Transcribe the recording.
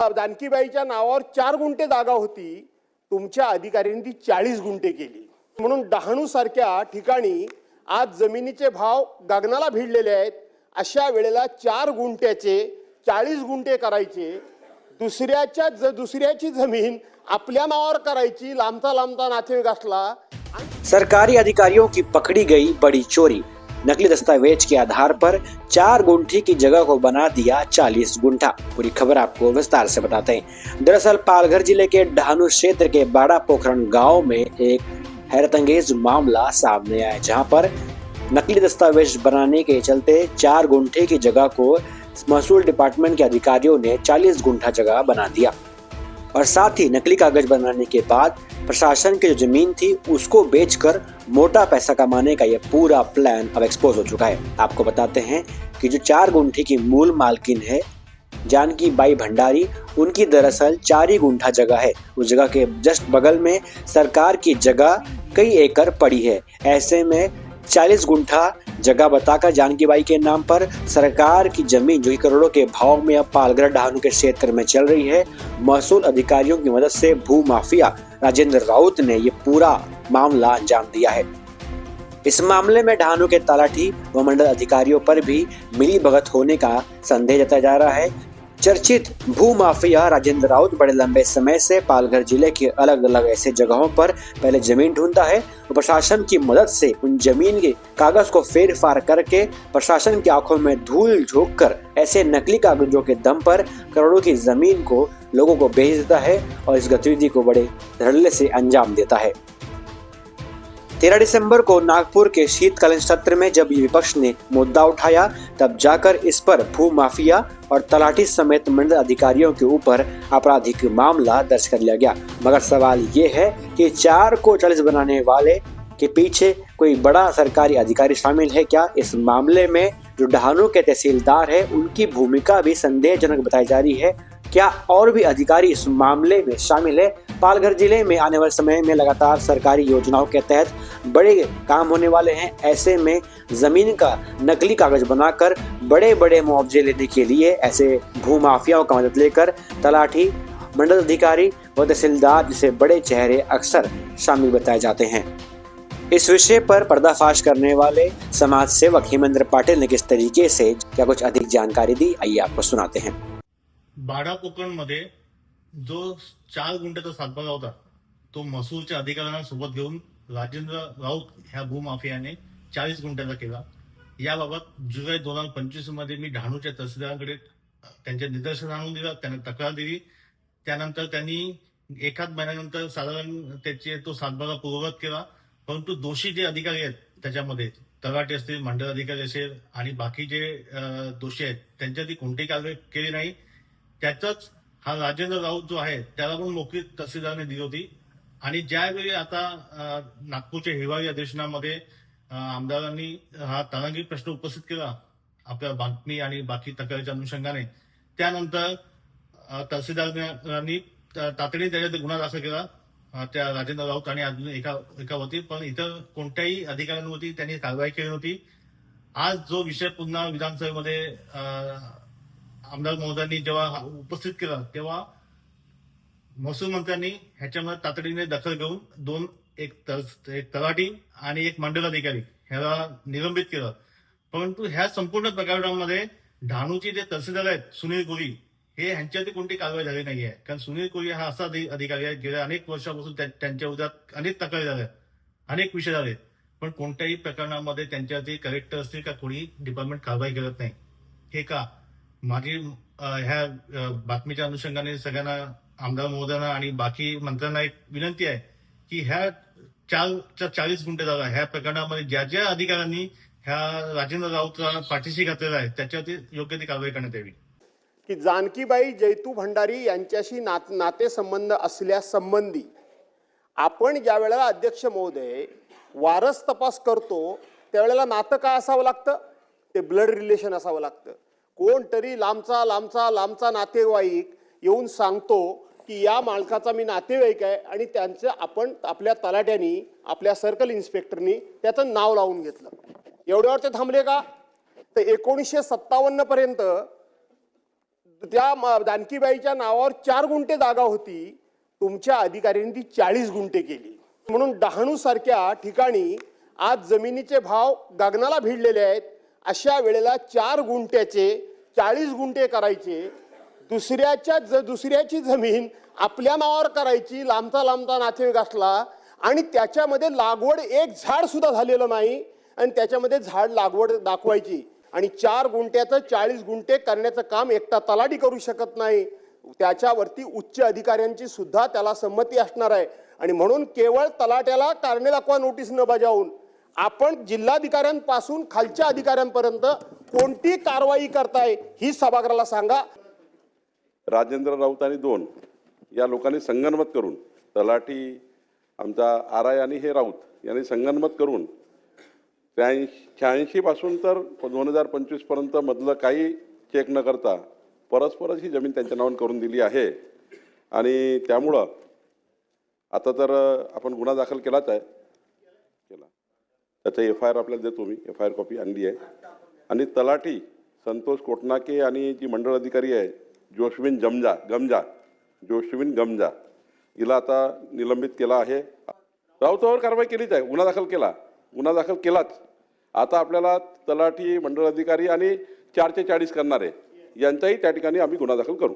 जानकीबाईच्या नावावर 4 गुंठे जागा होती, तुमच्या अधिकाऱ्यांनी ती 40 गुंठे केली। म्हणून डहाणू सारख्या ठिकाणी आज जमिनीचे भाव गगनाला भिडलेले आहेत। अशा वेळेला 4 गुंठ्याचे 40 गुंठे करायचे, दुसऱ्याची जमीन आपल्या नावावर करायची, लांबचा नातेवाईक असला। सरकारी अधिकारियों की पकड़ी गई बड़ी चोरी। नकली दस्तावेज के आधार पर 4 गुंठे की जगह को बना दिया 40 गुंठा। पूरी खबर आपको विस्तार से बताते हैं। दरअसल पालघर जिले के डहाणू क्षेत्र के बाड़ा पोखरण गांव में एक हैरतअंगेज मामला सामने आया, जहां पर नकली दस्तावेज बनाने के चलते 4 गुंठे की जगह को महसूल डिपार्टमेंट के अधिकारियों ने 40 गुंठा जगह बना दिया और साथ ही नकली कागज बनाने के बाद प्रशासन की जो जमीन थी उसको बेचकर मोटा पैसा कमाने का ये पूरा प्लान अब एक्सपोज हो चुका है। आपको बताते हैं कि जो 4 गुंठे की मूल मालकिन है जानकी बाई भंडारी, उनकी दरअसल 4 ही गुंठा जगह है। उस जगह के जस्ट बगल में सरकार की जगह कई एकड़ पड़ी है। ऐसे में 40 गुंठा जगह बताकर जानकी बाई के नाम पर सरकार की जमीन जो कि करोड़ों के भाव में अब पालघर डहाणू के क्षेत्र में चल रही है, महसूल अधिकारियों की मदद से भू माफिया राजेंद्र राउत ने ये पूरा मामला अंजाम दिया है। इस मामले में डहाणू के तलाठी व मंडल अधिकारियों पर भी मिली भगत होने का संदेह जताया जा रहा है। चर्चित भू माफिया राजेंद्र राउत बड़े लंबे समय से पालघर जिले के अलग अलग ऐसे जगहों पर पहले जमीन ढूंढता है और प्रशासन की मदद से उन जमीन के कागज को फेर फार करके प्रशासन की आंखों में धूल झोंक कर ऐसे नकली कागजों के दम पर करोड़ों की जमीन को लोगों को बेच देता है और इस गतिविधि को बड़े धड़ल्ले से अंजाम देता है। 13 दिसंबर को नागपुर के शीतकालीन सत्र में जब विपक्ष ने मुद्दा उठाया, तब जाकर इस पर भू माफिया और तलाठी समेत मंडल अधिकारियों के ऊपर आपराधिक मामला दर्ज कर लिया गया। मगर सवाल ये है कि 4 को 40 बनाने वाले के पीछे कोई बड़ा सरकारी अधिकारी शामिल है क्या? इस मामले में जो डहाणू के तहसीलदार है उनकी भूमिका भी संदेहजनक बताई जा रही है। क्या और भी अधिकारी इस मामले में शामिल है? पालघर जिले में आने वाले समय में लगातार सरकारी योजनाओं के तहत बड़े काम होने वाले हैं। ऐसे में जमीन का नकली कागज बनाकर बड़े बड़े मुआवजे लेने के लिए ऐसे भू माफियाओं का मदद लेकर तलाठी, मंडल अधिकारी व तहसीलदार जैसे बड़े चेहरे अक्सर शामिल बताए जाते हैं। इस विषय पर पर्दाफाश करने वाले समाज सेवक हेमेंद्र पाटिल ने किस तरीके से क्या कुछ अधिक जानकारी दी, आइए आपको सुनाते हैं। बाड़ा कोकण मध्ये जो 4 गुंठ्याचा सातबारा होता तो महसूलच्या अधिकाऱ्यांना सोबत घेऊन राजेंद्र राऊत ह्या भूमाफियाने 40 गुंठ्याचा केला। याबाबत जुलै 2025 मध्ये मी डहाणूच्या तहसीलदारांकडे त्यांच्या निदर्शन आणून दिलं, त्यांना तक्रार दिली। त्यानंतर त्यांनी एकाच महिन्यानंतर साधारण त्याचे तो सातबारा पूर्ववत केला, परंतु दोषी जे अधिकारी आहेत त्याच्यामध्ये तलाठी असतील, मंडळ अधिकारी असेल आणि बाकी जे दोषी आहेत त्यांच्यावरती कोणतीही कारवाई केली नाही। त्याचाच हा राजेंद्र राऊत जो आहे त्याला पण मोकळी तहसीलदारने दिली होती। आणि ज्यावेळी आता नागपूरच्या हिवाळी अधिवेशनामध्ये आमदारांनी हा तारांकित प्रश्न उपस्थित केला आपल्या बातमी आणि बाकी तक्रारीच्या अनुषंगाने, त्यानंतर तहसीलदारांनी तातडीने त्याच्यात गुन्हा दाखल केला त्या राजेंद्र राऊत आणि अजून एकावरती, पण इतर कोणत्याही अधिकाऱ्यांवरती त्यांनी कारवाई केली नव्हती। आज जो विषय पुन्हा विधानसभेमध्ये आमदार महोदयांनी जेव्हा उपस्थित केला तेव्हा महसूल मंत्र्यांनी ह्याच्यामध्ये तातडीने दखल घेऊन एक तलाठी आणि एक मंडल अधिकारी ह्याला निलंबित केलं। परंतु ह्या संपूर्ण प्रकरणामध्ये डहाणूचे जे तहसीलदार आहेत सुनील कोली हे ह्यांच्यावरती कोणती कारवाई झाली नाहीये। कारण सुनील कोली हा असा अधिकारी आहे गेल्या अनेक वर्षापासून त्यांच्या विरोधात अनेक तक्रारी झाल्या, अनेक विषय झाले, पण कोणत्याही प्रकरणामध्ये त्यांच्यावरती कलेक्टर असतील का कोणी डिपार्टमेंट कारवाई करत नाही। हे का? माझी ह्या बातमीच्या अनुषंगाने सगळ्यांना आमदार महोदयांना आणि बाकी मंत्र्यांना एक विनंती आहे की ह्या 40 गुंठे जागा ह्या प्रकरणामध्ये ज्या ज्या अधिकाऱ्यांनी ह्या राजेंद्र राऊतला पाठीशी घातलेला आहे त्याच्यावरती योग्य ती कारवाई करण्यात यावी। की जानकीबाई जैतू भंडारी यांच्याशी नातेसंबंध असल्यासंबंधी आपण ज्या वेळेला अध्यक्ष महोदय वारस तपास करतो त्यावेळेला नातं काय असावं लागतं? ते ब्लड रिलेशन असावं लागतं। कोणतरी लांबचा नातेवाईक येऊन सांगतो की या मालकाचा मी नातेवाईक आहे आणि त्यांचं आपण आपल्या तलाट्यानी आपल्या सर्कल इन्स्पेक्टरनी त्याचं नाव लावून घेतलं। एवढ्यावर ते थांबले का? तर 1957 पर्यंत त्या जानकीबाईच्या नावावर 4 गुंठे जागा होती, तुमच्या अधिकाऱ्यांनी ती 40 गुंठे केली. म्हणून डहाणू सारख्या ठिकाणी आज जमिनीचे भाव गगनाला भिडलेले आहेत. अशा वेळेला 4 गुंठ्याचे 40 गुंठे करायचे, दुसऱ्याची जमीन आपल्या नावावर करायची, लांबचा नातेवाईक असला आणि त्याच्यामध्ये लागवड एक झाड सुद्धा झालेलं नाही आणि त्याच्यामध्ये झाड लागवड दाखवायची आणि 4 गुंठ्याचं 40 गुंठे करण्याचं काम एकटा तलाठी करू शकत नाही. त्याच्यावरती उच्च अधिकाऱ्यांची सुद्धा त्याला संमती असणार आहे आणि म्हणून केवळ तलाट्याला कारणे दाखवा नोटीस न बजावून आपण जिल्हाधिकाऱ्यांपासून खालच्या अधिकाऱ्यांपर्यंत कोणती कारवाई करताय ही सभागृहाला सांगा. राजेंद्र राऊत आणि 2 या लोकांनी संगनमत करून, तलाठी आमचा आराय आणि हे राऊत यांनी संगनमत करून 86 पासून तर 2025 पर्यंत मधलं काही चेक न करता परस्परच ही जमीन त्यांच्या नावावर करून दिली आहे. आणि त्यामुळं आता तर आपण गुन्हा दाखल केलाच आहे, त्याचा FIR आपल्याला देतो मी, FIR कॉपी आणली आहे. आणि तलाठी संतोष कोटनाके आणि जी मंडळ अधिकारी आहे जोशविन गमजा हिला आता निलंबित केला आहे. राऊतावर कारवाई केलीच आहे, गुन्हा दाखल केलाच. आता आपल्याला तलाठी, मंडळ अधिकारी आणि 4 ते 40 करणारे यांचाही त्या ठिकाणी आम्ही गुन्हा दाखल करू.